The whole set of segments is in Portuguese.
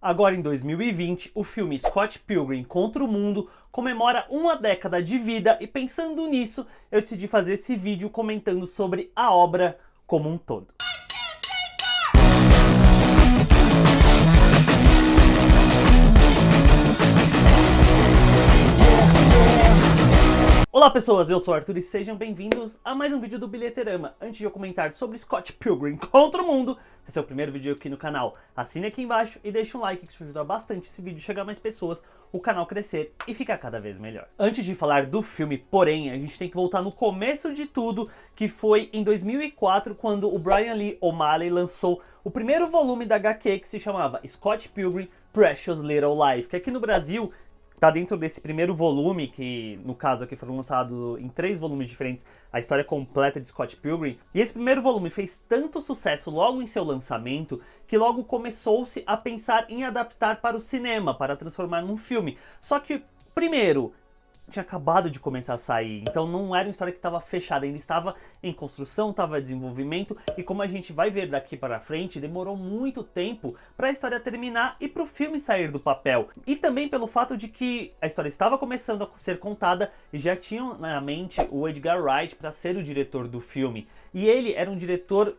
Agora em 2020, o filme Scott Pilgrim Contra o Mundo comemora uma década de vida e pensando nisso, eu decidi fazer esse vídeo comentando sobre a obra como um todo. Olá pessoas, eu sou o Arthur e sejam bem-vindos a mais um vídeo do Bilheterama. Antes de eu comentar sobre Scott Pilgrim Contra o Mundo, esse é o primeiro vídeo aqui no canal, assine aqui embaixo e deixe um like que isso ajuda bastante esse vídeo chegar a mais pessoas, o canal crescer e ficar cada vez melhor. Antes de falar do filme, porém, a gente tem que voltar no começo de tudo, que foi em 2004, quando o Brian Lee O'Malley lançou o primeiro volume da HQ que se chamava Scott Pilgrim Precious Little Life, que aqui no Brasil tá dentro desse primeiro volume, que no caso aqui foram lançados em 3 volumes diferentes, a história completa de Scott Pilgrim. E esse primeiro volume fez tanto sucesso logo em seu lançamento, que logo começou-se a pensar em adaptar para o cinema, para transformar num filme. Só que, primeiro, tinha acabado de começar a sair, então não era uma história que estava fechada, ainda estava em construção, estava em desenvolvimento, e como a gente vai ver daqui para frente, demorou muito tempo para a história terminar e para o filme sair do papel. E também pelo fato de que a história estava começando a ser contada e já tinham na mente o Edgar Wright para ser o diretor do filme. E ele era um diretor,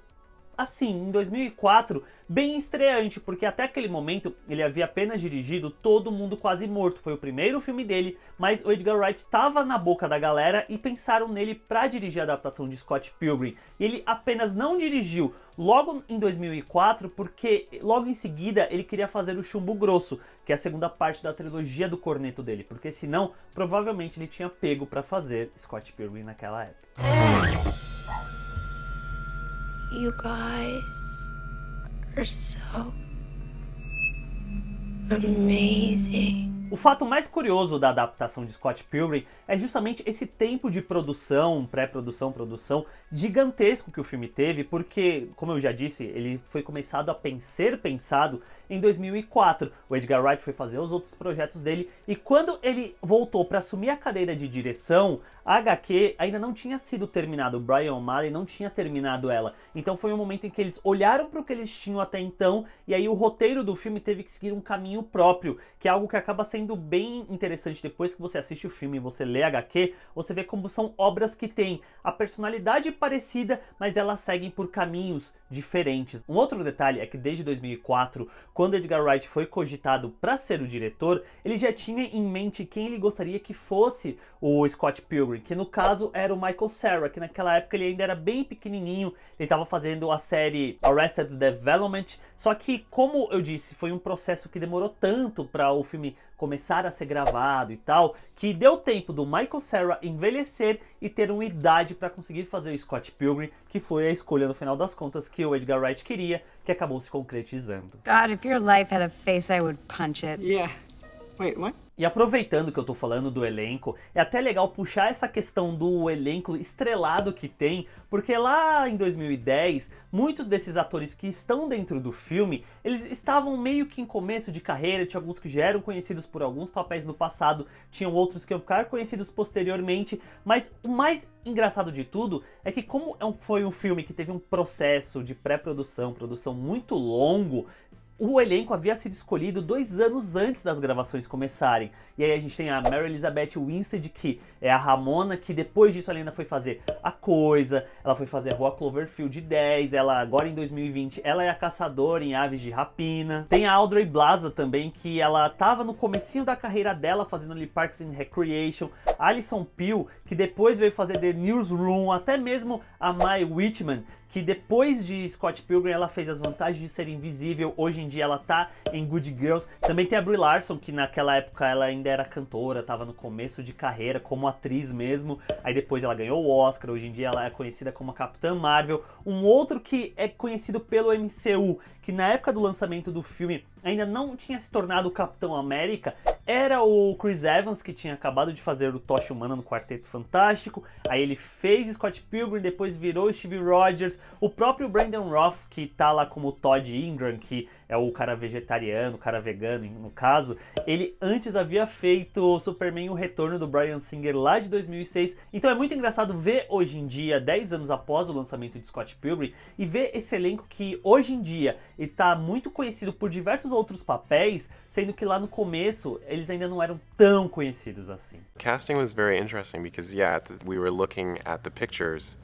assim, em 2004, bem estreante, porque até aquele momento ele havia apenas dirigido Todo Mundo Quase Morto. Foi o primeiro filme dele, mas o Edgar Wright estava na boca da galera e pensaram nele para dirigir a adaptação de Scott Pilgrim. E ele apenas não dirigiu logo em 2004, porque logo em seguida ele queria fazer o Chumbo Grosso, que é a segunda parte da trilogia do corneto dele, porque senão provavelmente ele tinha pego para fazer Scott Pilgrim naquela época. You guys are so amazing. O fato mais curioso da adaptação de Scott Pilgrim é justamente esse tempo de produção, pré-produção, produção gigantesco que o filme teve, porque, como eu já disse, ele foi começado a ser pensado em 2004. O Edgar Wright foi fazer os outros projetos dele e quando ele voltou para assumir a cadeira de direção, a HQ ainda não tinha sido terminada, o Brian O'Malley não tinha terminado ela. Então foi um momento em que eles olharam para o que eles tinham até então e aí o roteiro do filme teve que seguir um caminho próprio, que é algo que acaba sendo bem interessante depois que você assiste o filme e você lê a HQ, você vê como são obras que têm a personalidade parecida, mas elas seguem por caminhos diferentes. Um outro detalhe é que desde 2004, quando Edgar Wright foi cogitado para ser o diretor, ele já tinha em mente quem ele gostaria que fosse o Scott Pilgrim, que no caso era o Michael Cera, que naquela época ele ainda era bem pequenininho, ele estava fazendo a série Arrested Development, só que, como eu disse, foi um processo que demorou tanto para o filme começar a ser gravado e tal, que deu tempo do Michael Cera envelhecer e ter uma idade para conseguir fazer o Scott Pilgrim, que foi a escolha no final das contas que o Edgar Wright queria, que acabou se concretizando. God, if your life had a face, I would punch it. Yeah. Wait, what? E aproveitando que eu tô falando do elenco, é até legal puxar essa questão do elenco estrelado que tem, porque lá em 2010, muitos desses atores que estão dentro do filme, eles estavam meio que em começo de carreira, tinha alguns que já eram conhecidos por alguns papéis no passado, tinham outros que iam ficar conhecidos posteriormente, mas o mais engraçado de tudo é que como foi um filme que teve um processo de pré-produção, produção muito longo, o elenco havia sido escolhido 2 anos antes das gravações começarem. E aí a gente tem a Mary Elizabeth Winstead, que é a Ramona, que depois disso ela ainda foi fazer A Coisa, ela foi fazer a Rua Cloverfield 10, ela agora em 2020, ela é a caçadora em Aves de Rapina. Tem a Aubrey Plaza também, que ela tava no comecinho da carreira dela, fazendo ali Parks and Recreation. A Alison Pill, que depois veio fazer The Newsroom, até mesmo a Mae Whitman, que depois de Scott Pilgrim ela fez As Vantagens de Ser Invisível, hoje em dia ela tá em Good Girls. Também tem a Brie Larson, que naquela época ela ainda era cantora, tava no começo de carreira como atriz mesmo, aí depois ela ganhou o Oscar, hoje em dia ela é conhecida como a Capitã Marvel. Um outro que é conhecido pelo MCU, que na época do lançamento do filme ainda não tinha se tornado o Capitão América, era o Chris Evans, que tinha acabado de fazer o Tocha Humana no Quarteto Fantástico, aí ele fez Scott Pilgrim, depois virou Steve Rogers, o próprio Brandon Routh, que tá lá como Todd Ingram, que é o cara vegetariano, o cara vegano, no caso, ele antes havia feito Superman o Retorno do Bryan Singer lá de 2006, então é muito engraçado ver hoje em dia, 10 anos após o lançamento de Scott Pilgrim, e ver esse elenco que hoje em dia está muito conhecido por diversos outros papéis, sendo que lá no começo eles ainda não eram tão conhecidos assim. Casting was very interesting because, yeah, we were looking at the pictures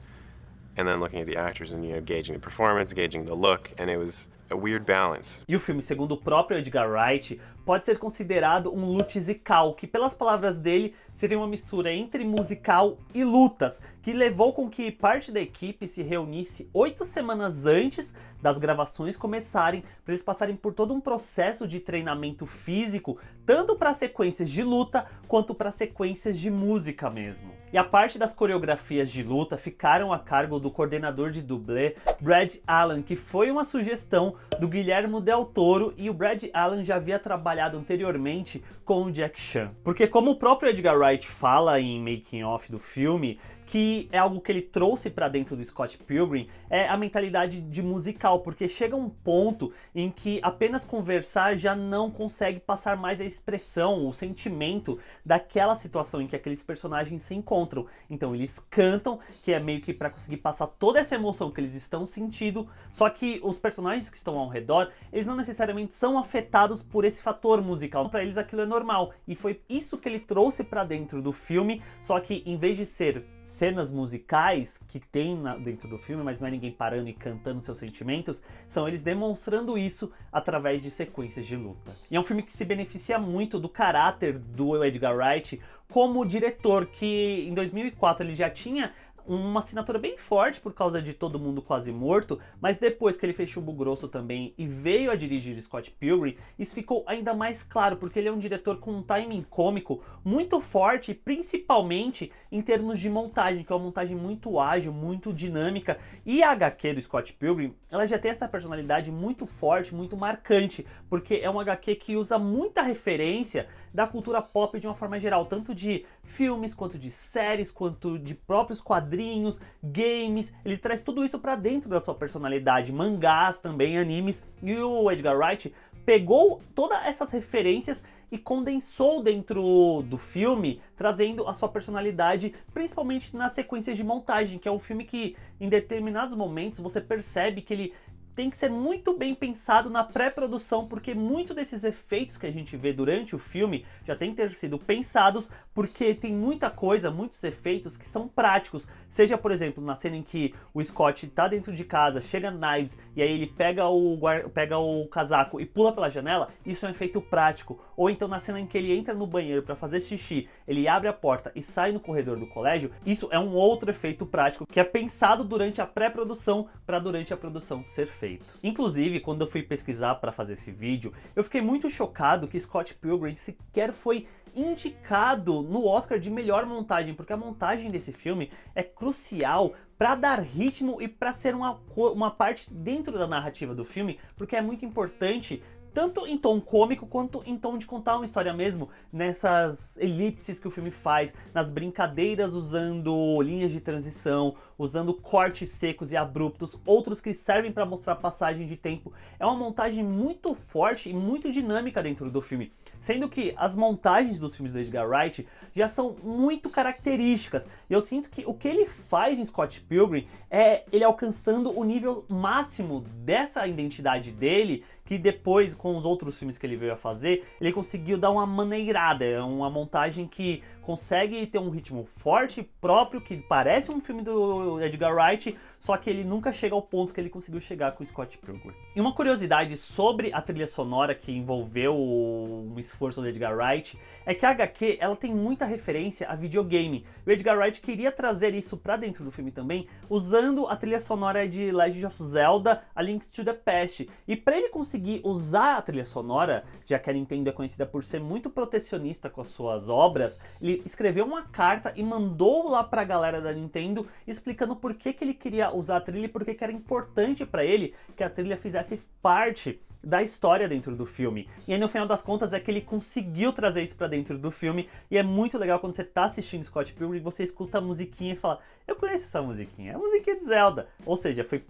and then looking at the actors and, gauging the performance, gauging the look, and it was a weird balance. E o filme, segundo o próprio Edgar Wright, pode ser considerado um lutizical, que pelas palavras dele seria uma mistura entre musical e lutas, que levou com que parte da equipe se reunisse 8 semanas antes das gravações começarem, para eles passarem por todo um processo de treinamento físico, tanto para sequências de luta, quanto para sequências de música mesmo. E a parte das coreografias de luta ficaram a cargo do coordenador de dublê, Brad Allan, que foi uma sugestão do Guillermo del Toro, e o Brad Allan já havia trabalhado anteriormente com o Jack Chan. Porque como o próprio Edgar Wright fala em Making Off do filme, que é algo que ele trouxe para dentro do Scott Pilgrim, é a mentalidade de musical, porque chega um ponto em que apenas conversar já não consegue passar mais a expressão, o sentimento daquela situação em que aqueles personagens se encontram. Então eles cantam, que é meio que para conseguir passar toda essa emoção que eles estão sentindo, só que os personagens que estão ao redor, eles não necessariamente são afetados por esse fator musical. Para eles aquilo é normal, e foi isso que ele trouxe para dentro do filme, só que em vez de ser cenas musicais que tem dentro do filme, mas não é ninguém parando e cantando seus sentimentos, são eles demonstrando isso através de sequências de luta. E é um filme que se beneficia muito do caráter do Edgar Wright como diretor, que em 2004 ele já tinha uma assinatura bem forte por causa de Todo Mundo Quase Morto, mas depois que ele fez Chumbo Grosso também e veio a dirigir Scott Pilgrim, isso ficou ainda mais claro, porque ele é um diretor com um timing cômico muito forte, principalmente em termos de montagem, que é uma montagem muito ágil, muito dinâmica, e a HQ do Scott Pilgrim, ela já tem essa personalidade muito forte, muito marcante, porque é uma HQ que usa muita referência da cultura pop de uma forma geral, tanto de filmes, quanto de séries, quanto de próprios quadrinhos, games, ele traz tudo isso pra dentro da sua personalidade, mangás também, animes, e o Edgar Wright pegou todas essas referências e condensou dentro do filme, trazendo a sua personalidade, principalmente nas sequências de montagem, que é um filme que em determinados momentos você percebe que ele tem que ser muito bem pensado na pré-produção, porque muito desses efeitos que a gente vê durante o filme já tem que ter sido pensados, porque tem muita coisa, muitos efeitos que são práticos. Seja, por exemplo, na cena em que o Scott tá dentro de casa, chega Knives, e aí ele pega o casaco e pula pela janela, isso é um efeito prático. Ou então na cena em que ele entra no banheiro para fazer xixi, ele abre a porta e sai no corredor do colégio, isso é um outro efeito prático que é pensado durante a pré-produção para durante a produção ser feito. Inclusive, quando eu fui pesquisar para fazer esse vídeo, eu fiquei muito chocado que Scott Pilgrim sequer foi indicado no Oscar de melhor montagem, porque a montagem desse filme é crucial para dar ritmo e para ser uma parte dentro da narrativa do filme, porque é muito importante tanto em tom cômico quanto em tom de contar uma história mesmo, nessas elipses que o filme faz, nas brincadeiras usando linhas de transição, usando cortes secos e abruptos, outros que servem para mostrar passagem de tempo. É uma montagem muito forte e muito dinâmica dentro do filme, sendo que as montagens dos filmes do Edgar Wright já são muito características. E eu sinto que o que ele faz em Scott Pilgrim é ele alcançando o nível máximo dessa identidade dele, que depois, com os outros filmes que ele veio a fazer, ele conseguiu dar uma maneirada, é uma montagem que consegue ter um ritmo forte, próprio, que parece um filme do Edgar Wright, só que ele nunca chega ao ponto que ele conseguiu chegar com Scott Pilgrim. E uma curiosidade sobre a trilha sonora que envolveu um esforço do Edgar Wright é que a HQ ela tem muita referência a videogame. O Edgar Wright queria trazer isso pra dentro do filme também, usando a trilha sonora de Legend of Zelda: A Link to the Past. E para ele conseguir usar a trilha sonora, já que a Nintendo é conhecida por ser muito protecionista com as suas obras, ele escreveu uma carta e mandou lá pra galera da Nintendo explicando por que ele queria usar a trilha e por que era importante para ele que a trilha fizesse parte da história dentro do filme. E aí no final das contas é que ele conseguiu trazer isso pra dentro do filme, e é muito legal quando você tá assistindo Scott Pilgrim e você escuta a musiquinha e fala, eu conheço essa musiquinha, é a musiquinha de Zelda. Ou seja, foi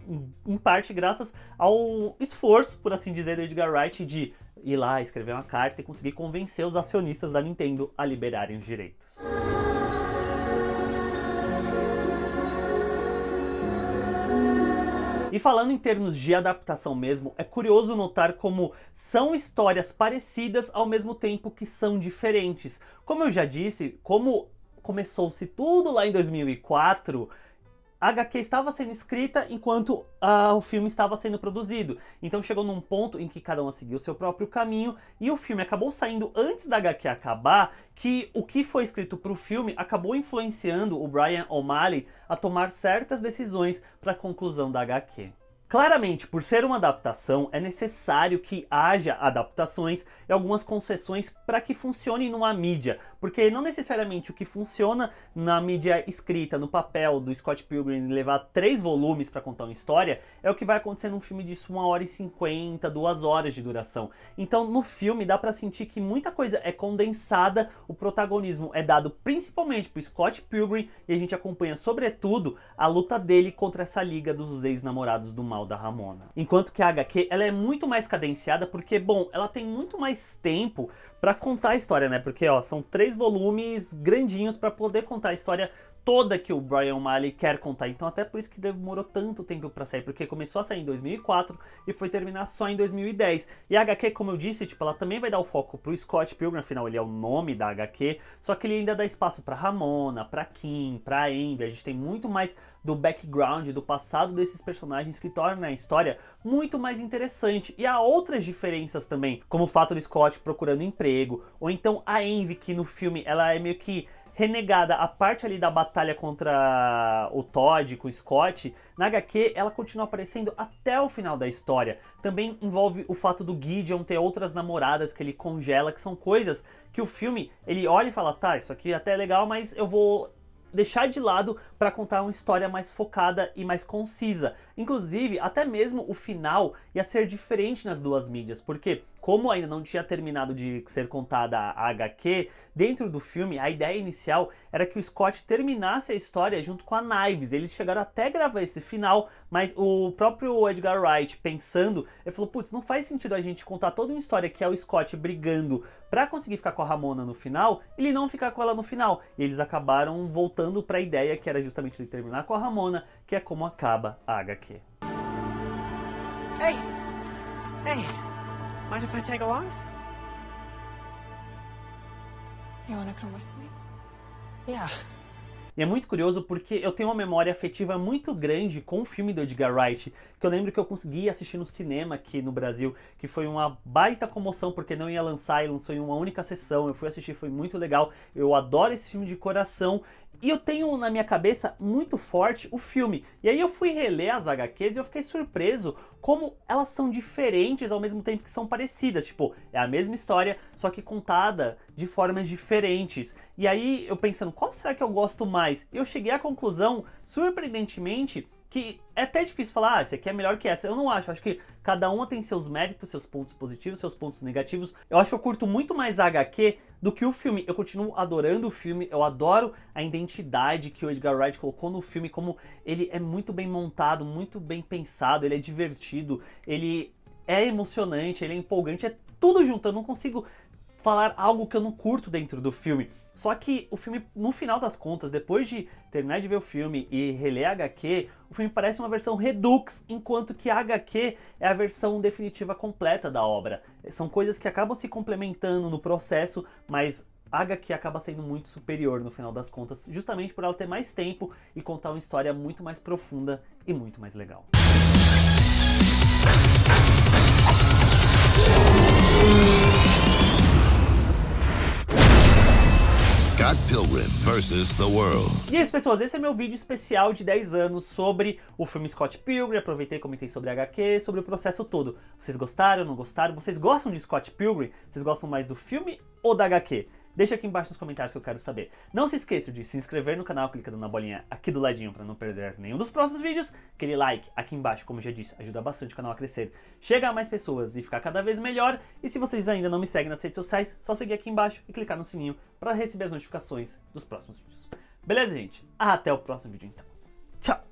em parte graças ao esforço, por assim dizer, do Edgar Wright de ir lá, escrever uma carta e conseguir convencer os acionistas da Nintendo a liberarem os direitos. E falando em termos de adaptação mesmo, é curioso notar como são histórias parecidas ao mesmo tempo que são diferentes. Como eu já disse, como começou-se tudo lá em 2004, a HQ estava sendo escrita enquanto o filme estava sendo produzido. Então chegou num ponto em que cada um seguiu o seu próprio caminho e o filme acabou saindo antes da HQ acabar, que o que foi escrito para o filme acabou influenciando o Brian O'Malley a tomar certas decisões para a conclusão da HQ. Claramente, por ser uma adaptação, é necessário que haja adaptações e algumas concessões para que funcione numa mídia, porque não necessariamente o que funciona na mídia escrita, no papel do Scott Pilgrim, levar 3 volumes para contar uma história, é o que vai acontecer num filme de 1h50, 2 horas de duração. Então, no filme dá para sentir que muita coisa é condensada, o protagonismo é dado principalmente pro Scott Pilgrim e a gente acompanha, sobretudo, a luta dele contra essa liga dos ex-namorados do mal da Ramona. Enquanto que a HQ, ela é muito mais cadenciada porque, bom, ela tem muito mais tempo pra contar a história, né? Porque, ó, são 3 volumes grandinhos pra poder contar a história toda que o Brian O'Malley quer contar. Então até por isso que demorou tanto tempo pra sair, porque começou a sair em 2004 e foi terminar só em 2010. E a HQ, como eu disse, tipo, ela também vai dar o foco pro Scott Pilgrim, afinal ele é o nome da HQ, só que ele ainda dá espaço pra Ramona, pra Kim, pra Amy. A gente tem muito mais do background, do passado desses personagens, que torna a história muito mais interessante. E há outras diferenças também, como o fato do Scott procurando emprego, ou então a Amy, que no filme ela é meio que renegada. A parte ali da batalha contra o Todd com o Scott, na HQ ela continua aparecendo até o final da história. Também envolve o fato do Gideon ter outras namoradas que ele congela, que são coisas que o filme, ele olha e fala, tá, isso aqui até é legal, mas eu vou deixar de lado para contar uma história mais focada e mais concisa. Inclusive, até mesmo o final ia ser diferente nas duas mídias, porque como ainda não tinha terminado de ser contada a HQ, dentro do filme a ideia inicial era que o Scott terminasse a história junto com a Knives. Eles chegaram até a gravar esse final, mas o próprio Edgar Wright, pensando, ele falou, putz, não faz sentido a gente contar toda uma história que é o Scott brigando pra conseguir ficar com a Ramona no final, ele não ficar com ela no final. E eles acabaram voltando pra ideia que era justamente ele terminar com a Ramona, que é como acaba a HQ. Hey! Hey! Mind if I tag along? You wanna come with me? Yeah. E é muito curioso porque eu tenho uma memória afetiva muito grande com o filme do Edgar Wright, que eu lembro que eu consegui assistir no cinema aqui no Brasil, que foi uma baita comoção porque não ia lançar e lançou em uma única sessão. Eu fui assistir, foi muito legal, eu adoro esse filme de coração. E eu tenho na minha cabeça muito forte o filme. E aí eu fui reler as HQs e eu fiquei surpreso como elas são diferentes ao mesmo tempo que são parecidas. Tipo, é a mesma história, só que contada de formas diferentes. E aí eu pensando, qual será que eu gosto mais? E eu cheguei à conclusão, surpreendentemente, que é até difícil falar, esse aqui é melhor que essa. Eu não acho, acho que cada uma tem seus méritos, seus pontos positivos, seus pontos negativos. Eu acho que eu curto muito mais a HQ do que o filme. Eu continuo adorando o filme, eu adoro a identidade que o Edgar Wright colocou no filme, como ele é muito bem montado, muito bem pensado, ele é divertido, ele é emocionante, ele é empolgante, é tudo junto. Eu não consigo falar algo que eu não curto dentro do filme. Só que o filme, no final das contas, depois de terminar de ver o filme e reler a HQ, o filme parece uma versão redux, enquanto que a HQ é a versão definitiva completa da obra. São coisas que acabam se complementando no processo, mas a HQ acaba sendo muito superior no final das contas, justamente por ela ter mais tempo e contar uma história muito mais profunda e muito mais legal. Scott Pilgrim vs. The World. E é isso, pessoas, esse é meu vídeo especial de 10 anos sobre o filme Scott Pilgrim. Aproveitei e comentei sobre a HQ, sobre o processo todo. Vocês gostaram, não gostaram? Vocês gostam de Scott Pilgrim? Vocês gostam mais do filme ou da HQ? Deixa aqui embaixo nos comentários que eu quero saber. Não se esqueça de se inscrever no canal clicando na bolinha aqui do ladinho para não perder nenhum dos próximos vídeos. Aquele like aqui embaixo, como eu já disse, ajuda bastante o canal a crescer, chegar a mais pessoas e ficar cada vez melhor. E se vocês ainda não me seguem nas redes sociais, só seguir aqui embaixo e clicar no sininho para receber as notificações dos próximos vídeos. Beleza, gente? Até o próximo vídeo então. Tchau!